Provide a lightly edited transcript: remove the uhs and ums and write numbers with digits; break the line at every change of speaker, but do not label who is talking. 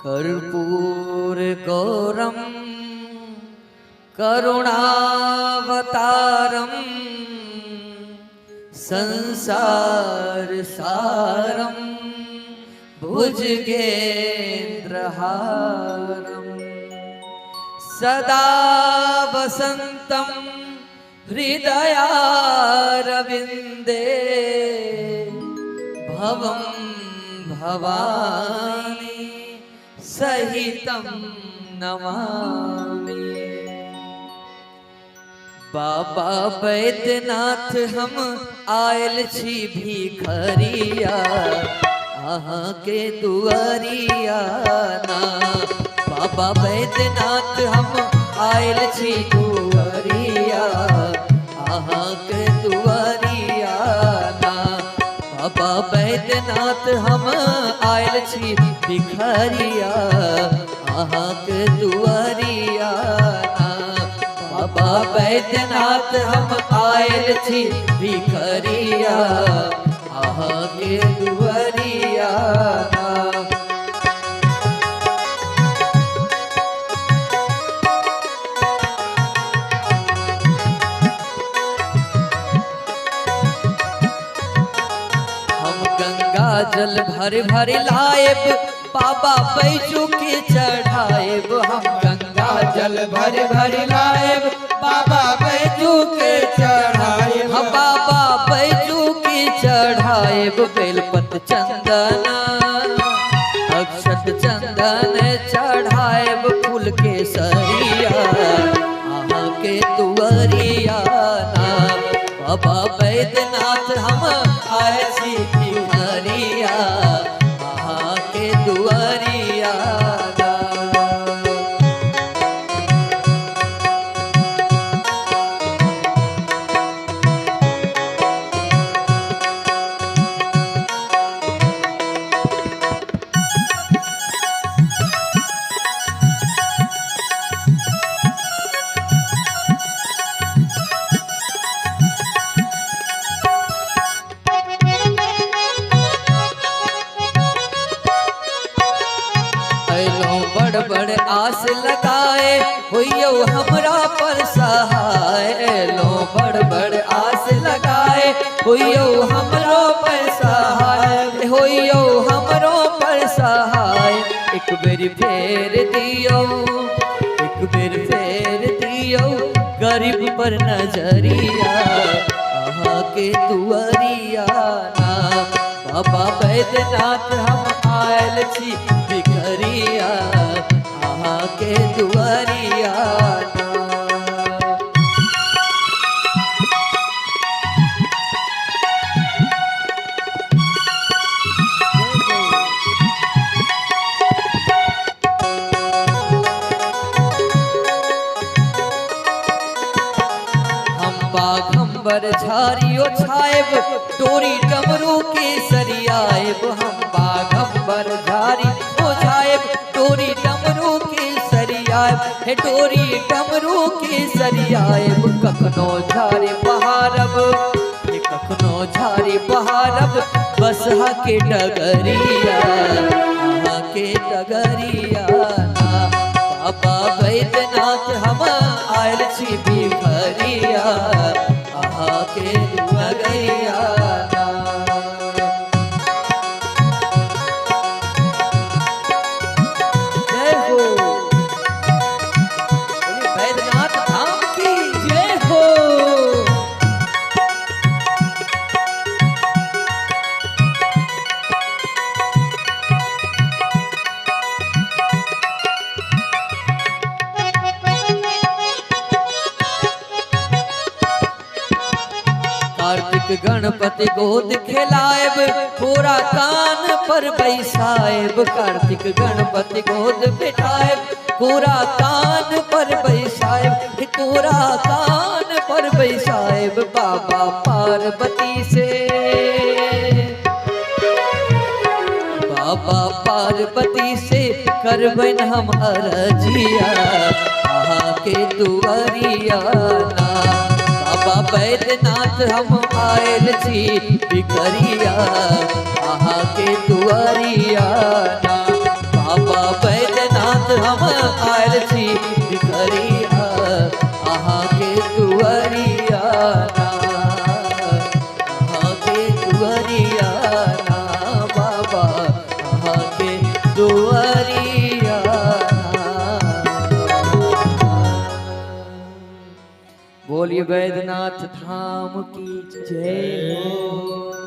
कर्पूर गौरम करुणावतारम संसार सारम भुजगेन्द्रहारम सदा वसंतम हृदयारविंदे भवं भवानी सहितं नमामि। बाबा बैद्यनाथ हम आयल छी भिखरिया अहाँ के दुआरिया ना। बाबा बैद्यनाथ हम आयल छी दुआरिया अहाँ के दुआरिया ना। बाबा बैद्यनाथ हम आयल छी भिखरिया अहाँ के दुआरिया ना। बाबा बैद्यनाथ हम आयल छी भिखरिया अहाँ के दुआरिया ना। जल भर भर लाएब बाबा बैजू के चढ़ाएब। हम गंगा
जल भर भर लाएब बाबा बैजू के चढ़ाएब।
हम बाबा बैजू के चढ़ाएब बेलपत चंदन अक्षत चंदन चढ़ाएब फूल के सरिया अहाँ के दुआरिया ना। बाबा बैद्यनाथ हम आए छी भिखरिया अहाँ के दुआरिया ना। बड़ आस लगाए होइयो हमरा पर सहाय। लो बड़ बड़ आस लगाए होइयो हमरो पर सहाय होइयो हमरो पर सहाय। एक बेर फेर दियो एक बेर फेर दियो गरीब पर नजरिया अहाँ के दुआरिया ना। बाबा बैद्यनाथ हम आयल छी भिखरिया अहाँ के दुआरिया ना। हम बाघंबर झारियो छाएब डोरी डमरू के सरियाएब। हम बाघंबर झारी छाएब डोरी डमरू के सरियाएब हे डोरी डमरू के सरियाएब। कखनो झारी बहारब हे कखनो झारी बहारब बसहा के डगरिया अहाँ के डगरिया ना। बाबा बैद्यनाथ हम आयल छी भिखरिया अहाँ के दुआरिया ना। जय हो बैद्यनाथ धाम की जय हो। कार्तिक गणपति गोद खिलाएब पूरा कान पर बैसाएब। कार्तिक गणपति गोद बिठाएब पूरा कान पर बैसाएब पूरा कान पर बैसाएब। बाबा पार्वती से बाबा पार्वती से करबन हम अरजिया अहाँ के दुआरिया ना। बाबा बैद्यनाथ हम आयल छी भिखरिया अहाँ के दुआरिया ना। बाबा हम आयल छी भिखरिया अहाँ के दुआरिया ना, अहाँ के दुआरिया ना बाबा, अहाँ के दुआरिया ना। बोलिए वैद्यनाथ धाम की जय हो।